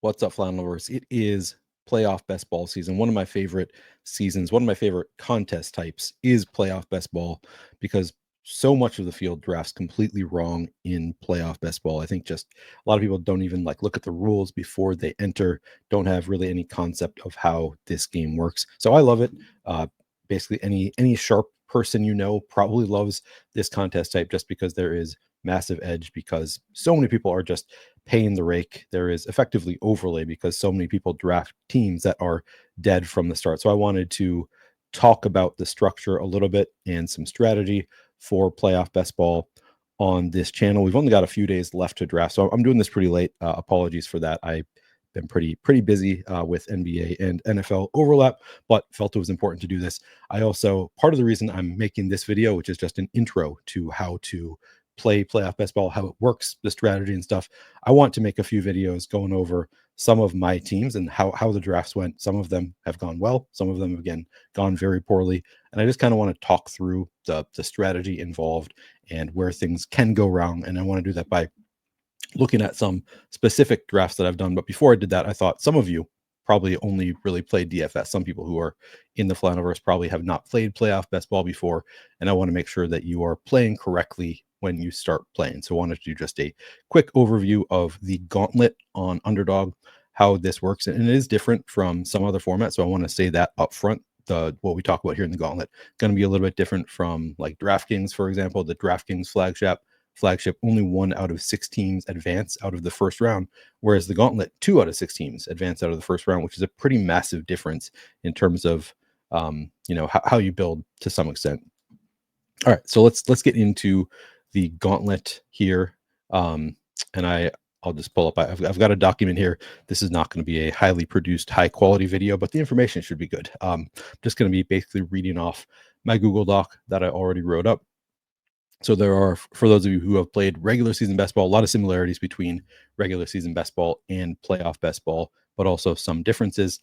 What's up, Flannelverse? It is playoff best ball season. One of my favorite seasons, one of my favorite contest types is playoff best ball because so much of the field drafts completely wrong in playoff best ball. I think just a lot of people don't even look at the rules before they enter, don't have really any concept of how this game works. So I love it. Basically, any sharp person probably loves this contest type just because there is massive edge because so many people are just paying the rake. There is effectively overlay because so many people draft teams that are dead from the start. So I wanted to talk about the structure a little bit and some strategy for playoff best ball on this channel. We've only got a few days left to draft, so I'm doing this pretty late. Apologies for that. I've been pretty busy with NBA and NFL overlap, but felt it was important to do this. I also, part of the reason I'm making this video, which is just an intro to how to play playoff best ball, how it works, the strategy and stuff. I want to make a few videos going over some of my teams and how the drafts went. Some of them have gone well, some of them have again gone very poorly, and I just kind of want to talk through the strategy involved and where things can go wrong. And I want to do that by looking at some specific drafts that I've done. But before I did that, I thought some of you probably only really played DFS. Some people who are in the Flannelverse probably have not played playoff best ball before, and I want to make sure that you are playing correctly when you start playing. So I wanted to do just a quick overview of the Gauntlet on Underdog, how this works, and it is different from some other formats. So I want to say that up front. What we talk about here in the Gauntlet going to be a little bit different from like DraftKings, for example. The DraftKings flagship, only 1 out of 6 teams advance out of the first round, whereas the Gauntlet, 2 out of 6 teams advance out of the first round, which is a pretty massive difference in terms of how you build to some extent. All right, so let's get into the Gauntlet here, and I'll just pull up. I've got a document here. This is not going to be a highly produced, high quality video, but the information should be good. Just going to be basically reading off my Google Doc that I already wrote up. So there are, for those of you who have played regular season best ball, a lot of similarities between regular season best ball and playoff best ball, but also some differences.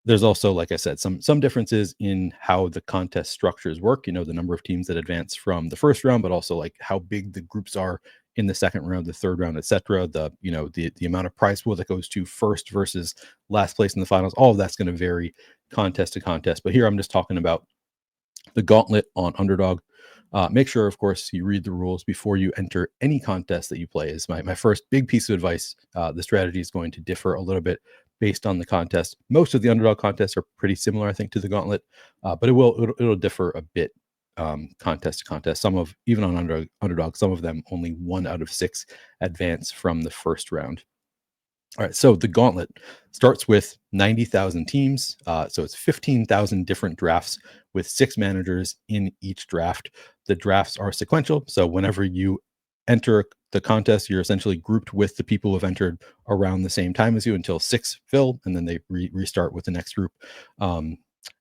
There's also, like I said, some differences in how the contest structures work. The number of teams that advance from the first round, but also like how big the groups are in the second round, the third round, etc. The amount of prize pool that goes to first versus last place in the finals. All of that's going to vary contest to contest. But here I'm just talking about the Gauntlet on Underdog. Make sure, of course, you read the rules before you enter any contest that you play. Is my first big piece of advice. The strategy is going to differ a little bit based on the contest. Most of the Underdog contests are pretty similar, I think, to the Gauntlet, but it'll differ a bit contest to contest. Even on Underdog, some of them only 1 out of 6 advance from the first round. All right, so the Gauntlet starts with 90,000 teams. So it's 15,000 different drafts with 6 managers in each draft. The drafts are sequential. So whenever you enter the contest, you're essentially grouped with the people who have entered around the same time as you until 6 fill, and then they restart with the next group.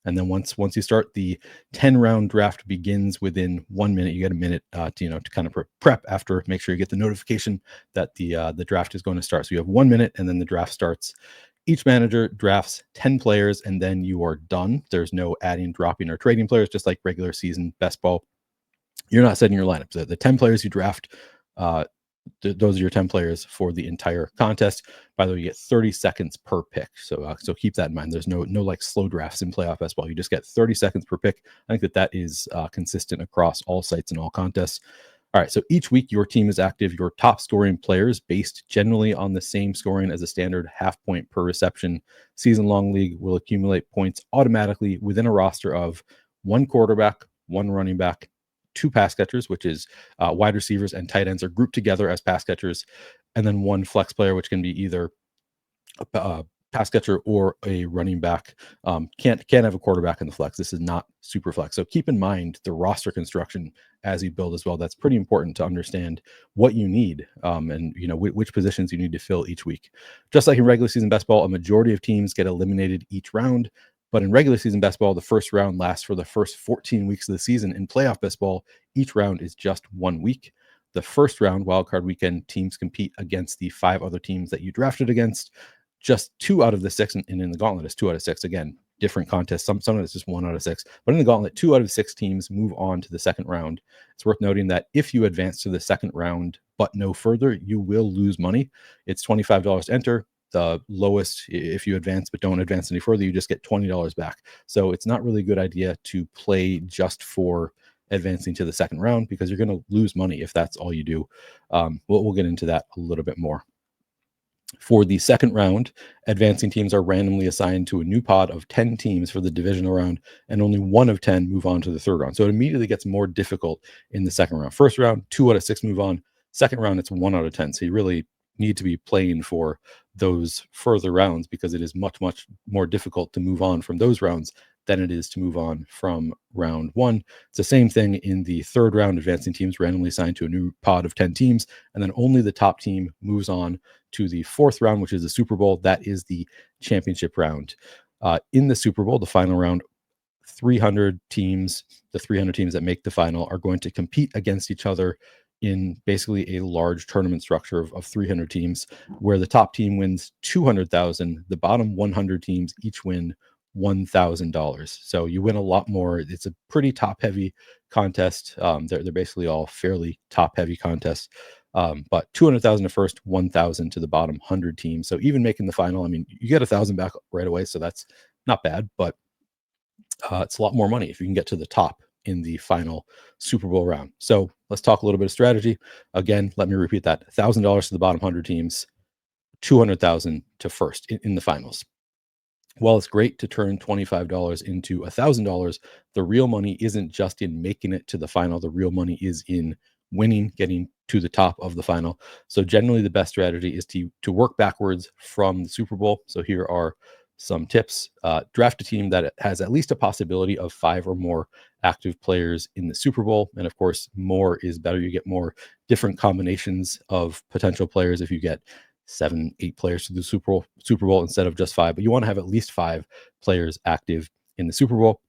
And then once you start, the 10-round draft begins within 1 minute. You get a minute to kind of prep after. Make sure you get the notification that the draft is going to start. So you have 1 minute, and then the draft starts. Each manager drafts 10 players, and then you are done. There's no adding, dropping, or trading players, just like regular season best ball. You're not setting your lineup. The 10 players you draft, those are your 10 players for the entire contest. By the way, you get 30 seconds per pick. So keep that in mind. There's no like slow drafts in playoff best ball. You just get 30 seconds per pick. I think that is consistent across all sites and all contests. All right, so each week your team is active. Your top scoring players, based generally on the same scoring as a standard half point per reception season-long league, will accumulate points automatically within a roster of 1 quarterback, 1 running back, 2 pass catchers, which is wide receivers and tight ends are grouped together as pass catchers, and then 1 flex player, which can be either a pass catcher or a running back. Can't have a quarterback in the flex. This is not super flex. So keep in mind the roster construction as you build as well. That's pretty important to understand what you need and which positions you need to fill each week. Just like in regular season best ball, a majority of teams get eliminated each round. But in regular season best ball, the first round lasts for the first 14 weeks of the season. In playoff best ball, each round is just 1 week. The first round, wildcard weekend, teams compete against the 5 other teams that you drafted against. Just 2 out of the 6, and in the Gauntlet is 2 out of 6. Again, different contests. Some it's just 1 out of 6. But in the Gauntlet, 2 out of 6 teams move on to the second round. It's worth noting that if you advance to the second round but no further, you will lose money. It's $25 to enter. The lowest, if you advance but don't advance any further, you just get $20 back. So it's not really a good idea to play just for advancing to the second round, because you're going to lose money if that's all you do. We'll get into that a little bit more. For the second round, advancing teams are randomly assigned to a new pod of 10 teams for the divisional round, and only 1 of 10 move on to the third round. So it immediately gets more difficult in the second round. First round, 2 out of 6 move on. Second round, it's 1 out of 10. So you really need to be playing for those further rounds, because it is much, much more difficult to move on from those rounds than it is to move on from round 1. It's the same thing in the third round. Advancing teams randomly assigned to a new pod of 10 teams, and then only the top team moves on to the fourth round, which is the Super Bowl. That is the championship round. In the Super Bowl, the final round, 300 teams, the 300 teams that make the final, are going to compete against each other in basically a large tournament structure of 300 teams, where the top team wins $200,000. The bottom 100 teams each win $1,000. So you win a lot more. It's a pretty top heavy contest. They're basically all fairly top heavy contests. But 200,000 to first, 1,000 to the bottom 100 teams. So even making the final, I mean, you get 1,000 back right away. So that's not bad, but it's a lot more money if you can get to the top in the final Super Bowl round. So let's talk a little bit of strategy. Again, let me repeat that: $1,000 to the bottom 100 teams, 200,000 to first in the finals. While it's great to turn $25 into $1,000, the real money isn't just in making it to the final. The real money is in winning, getting to the top of the final. So generally, the best strategy is to work backwards from the Super Bowl. So here are some tips. Draft a team that has at least a possibility of 5 or more active players in the Super Bowl. And of course, more is better. You get more different combinations of potential players if you get 7, 8 players to the Super Bowl instead of just 5. But you want to have at least 5 players active in the Super Bowl.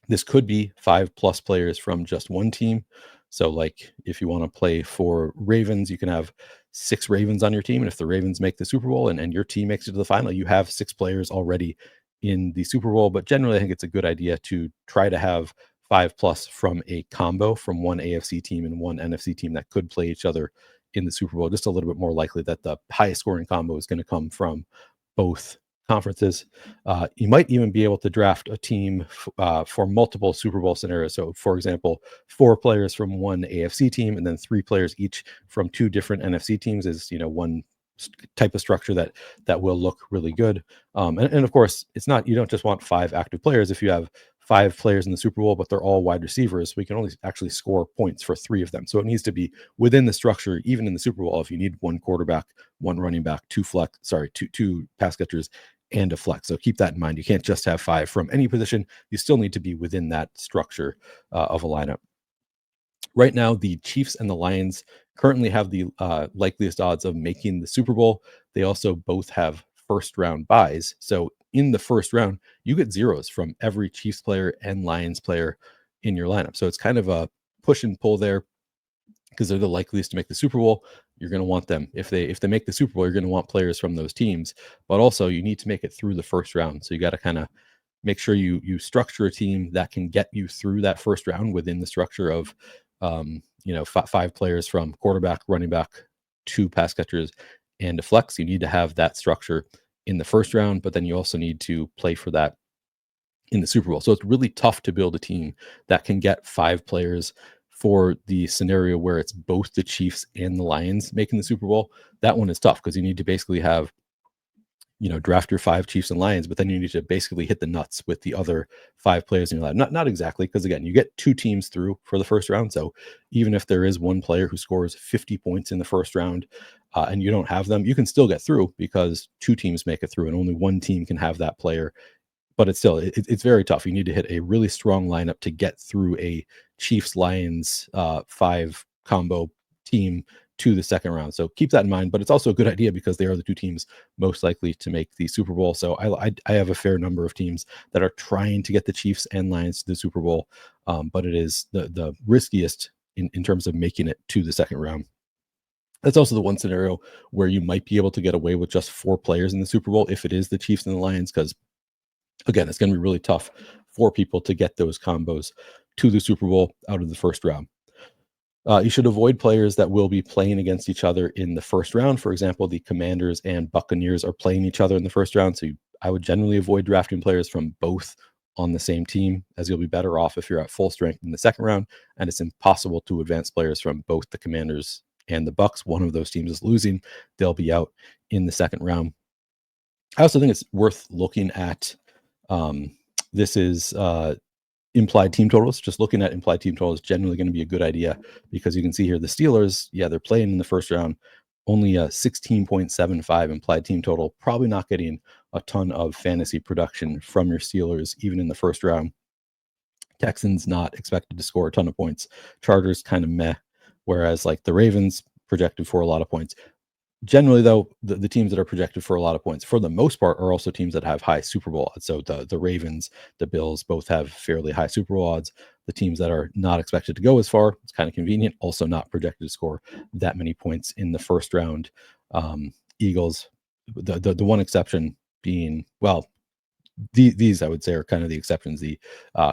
This could be 5+ players from just one team. So like if you want to play for Ravens, you can have 6 Ravens on your team. And if the Ravens make the Super Bowl and your team makes it to the final, you have 6 players already in the Super Bowl. But generally, I think it's a good idea to try to have 5+ from a combo from one AFC team and one NFC team that could play each other in the Super Bowl. Just a little bit more likely that the highest scoring combo is going to come from both conferences. You might even be able to draft a team for multiple Super Bowl scenarios. So, for example, 4 players from one AFC team and then 3 players each from 2 different NFC teams is, one type of structure that will look really good. And of course, it's not, you don't just want 5 active players. If you have 5 players in the Super Bowl, but they're all wide receivers, we can only actually score points for 3 of them. So it needs to be within the structure, even in the Super Bowl. If you need 1 quarterback, 1 running back, 2 pass catchers, and a flex. So keep that in mind. You can't just have 5 from any position. You still need to be within that structure of a lineup. Right now, the Chiefs and the Lions currently have the likeliest odds of making the Super Bowl. They also both have first round buys. So in the first round, you get zeros from every Chiefs player and Lions player in your lineup. So it's kind of a push and pull there, because they're the likeliest to make the Super Bowl. You're going to want them. If they make the Super Bowl, you're going to want players from those teams. But also, you need to make it through the first round. So you got to kind of make sure you structure a team that can get you through that first round within the structure of 5 players from quarterback, running back, 2 pass catchers, and a flex. You need to have that structure in the first round, but then you also need to play for that in the Super Bowl. So it's really tough to build a team that can get 5 players for the scenario where it's both the Chiefs and the Lions making the Super Bowl. That one is tough because you need to basically have, draft your 5 Chiefs and Lions, but then you need to basically hit the nuts with the other 5 players in your lineup. Not exactly, because again, you get 2 teams through for the first round. So even if there is one player who scores 50 points in the first round and you don't have them, you can still get through because 2 teams make it through and only one team can have that player. But it's still, it's very tough. You need to hit a really strong lineup to get through a Chiefs Lions 5 combo team to the second round. So keep that in mind. But it's also a good idea because they are the 2 teams most likely to make the Super Bowl. So I have a fair number of teams that are trying to get the Chiefs and Lions to the Super Bowl, but it is the riskiest in terms of making it to the second round. That's also the one scenario where you might be able to get away with just 4 players in the Super Bowl if it is the Chiefs and the Lions, because Again, it's going to be really tough for people to get those combos to the Super Bowl out of the first round. You should avoid players that will be playing against each other in the first round. For example, the Commanders and Buccaneers are playing each other in the first round. So I would generally avoid drafting players from both on the same team, as you'll be better off if you're at full strength in the second round. And it's impossible to advance players from both the Commanders and the Bucks. One of those teams is losing. They'll be out in the second round. I also think it's worth looking at. This is implied team totals. Just looking at implied team totals is generally going to be a good idea, because you can see here the Steelers, they're playing in the first round, only a 16.75 implied team total. Probably not getting a ton of fantasy production from your Steelers, even in the first round. Texans not expected to score a ton of points. Chargers kind of meh, whereas like the Ravens projected for a lot of points. Generally, though, the teams that are projected for a lot of points, for the most part, are also teams that have high Super Bowl odds. So the Ravens, the Bills both have fairly high Super Bowl odds. The teams that are not expected to go as far, it's kind of convenient, also not projected to score that many points in the first round. Eagles, the one exception being, well, these I would say are kind of the exceptions. The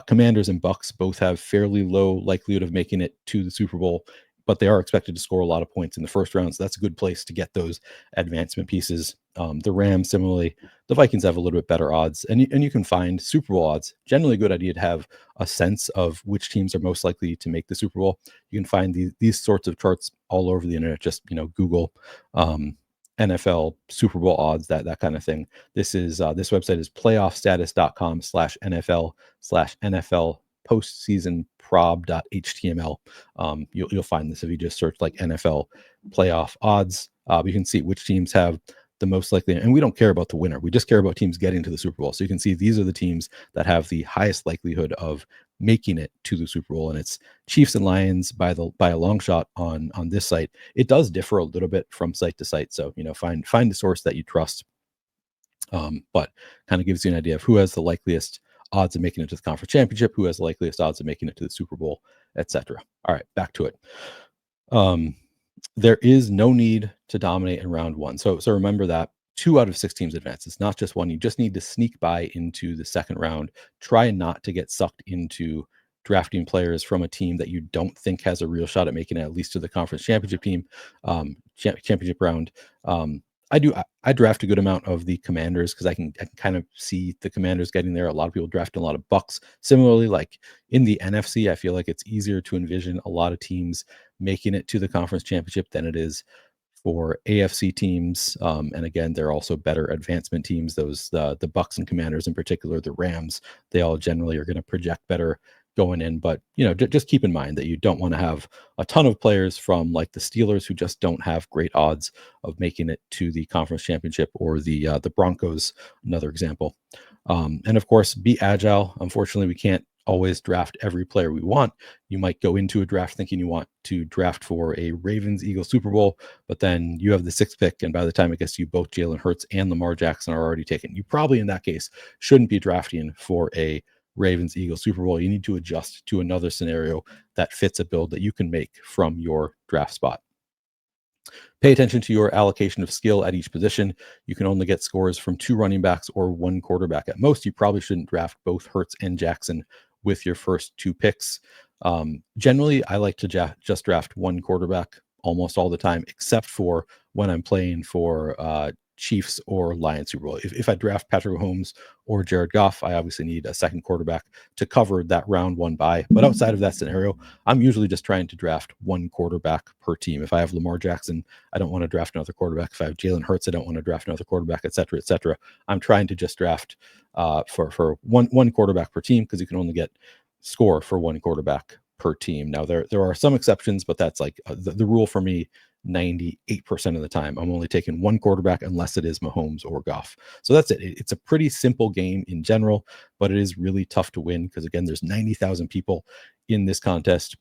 Commanders and Bucks both have fairly low likelihood of making it to the Super Bowl, but they are expected to score a lot of points in the first round. So that's a good place to get those advancement pieces. The Rams, similarly, the Vikings have a little bit better odds, and you can find Super Bowl odds. Generally, a good idea to have a sense of which teams are most likely to make the Super Bowl. You can find these sorts of charts all over the internet. Just Google NFL Super Bowl odds, that kind of thing. This website is playoffstatus.com/NFL/NFL postseason prob.html. You'll find this if you just search like NFL playoff odds. You can see which teams have the most likely, and we don't care about the winner. We just care about teams getting to the Super Bowl. So you can see these are the teams that have the highest likelihood of making it to the Super Bowl, and it's Chiefs and Lions by a long shot on this site. It does differ a little bit from site to site, so find the source that you trust. But kind of gives you an idea of who has the likeliest odds of making it to the conference championship, who has the likeliest odds of making it to the Super Bowl, etc. All right, back to it. There is no need to dominate in round one. So remember that 2 out of 6 teams advance. It's not just one. You just need to sneak by into the second round. Try not to get sucked into drafting players from a team that you don't think has a real shot at making it at least to the conference championship team, championship round. I draft a good amount of the Commanders because I can kind of see the Commanders getting there. A lot of people draft a lot of Bucks. Similarly, like in the NFC, I feel like it's easier to envision a lot of teams making it to the conference championship than it is for AFC teams. And again, they're also better advancement teams. Those the Bucks and Commanders in particular, the Rams, they all generally are going to project better going in. But just keep in mind that you don't want to have a ton of players from like the Steelers who just don't have great odds of making it to the conference championship, or the Broncos, another example. And of course, be agile. Unfortunately, we can't always draft every player we want. You might go into a draft thinking you want to draft for a Ravens Eagles Super Bowl, but then you have the 6th pick, and by the time it gets to you, both Jalen Hurts and Lamar Jackson are already taken. You probably, in that case, shouldn't be drafting for a Ravens Eagles Super Bowl. You need to adjust to another scenario that fits a build that you can make from your draft spot. Pay attention to your allocation of skill at each position. You can only get scores from 2 running backs or 1 quarterback at most. You probably shouldn't draft both Hurts and Jackson with your first 2 picks. Generally, I like to just draft 1 quarterback almost all the time, except for when I'm playing for Chiefs or Lions Super Bowl. If I draft Patrick Mahomes or Jared Goff, I obviously need a second quarterback to cover that round 1 bye. But outside of that scenario, I'm usually just trying to draft 1 quarterback per team. If I have Lamar Jackson, I don't want to draft another quarterback. If I have Jalen Hurts, I don't want to draft another quarterback, et cetera, et cetera. I'm trying to just draft for one quarterback per team, because you can only get score for 1 quarterback per team. Now there are some exceptions, but that's like the rule for me. 98% of the time, I'm only taking 1 quarterback unless it is Mahomes or Goff. So that's it. It's a pretty simple game in general, but it is really tough to win because, again, there's 90,000 people in this contest.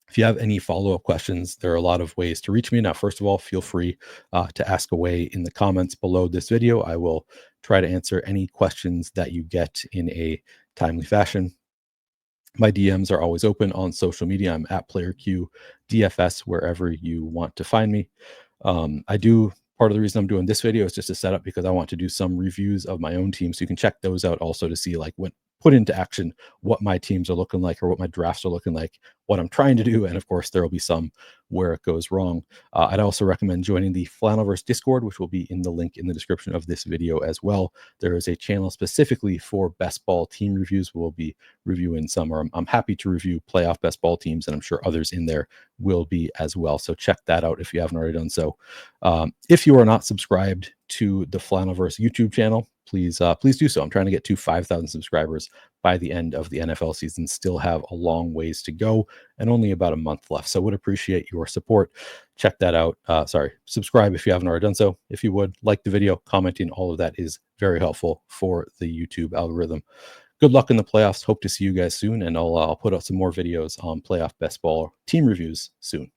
If you have any follow-up questions, there are a lot of ways to reach me. Now, first of all, feel free to ask away in the comments below this video. I will try to answer any questions that you get in a timely fashion. My DMs are always open on social media. I'm at PlayerQDFS wherever you want to find me. I do Part of the reason I'm doing this video is just to set up because I want to do some reviews of my own team. So you can check those out also to see like what put into action what my teams are looking like or what my drafts are looking like, what I'm trying to do. And of course, there will be some where it goes wrong. I'd also recommend joining the Flannelverse Discord, which will be in the link in the description of this video as well. There is a channel specifically for best ball team reviews. We'll be reviewing some, or I'm happy to review playoff best ball teams, and I'm sure others in there will be as well. So check that out if you haven't already done so. If you are not subscribed to the Flannelverse YouTube channel, please do so. I'm trying to get to 5,000 subscribers by the end of the NFL season. Still have a long ways to go and only about a month left. So would appreciate your support. Check that out. Subscribe if you haven't already done so. If you would like the video, commenting, all of that is very helpful for the YouTube algorithm. Good luck in the playoffs. Hope to see you guys soon. And I'll put out some more videos on playoff best ball team reviews soon.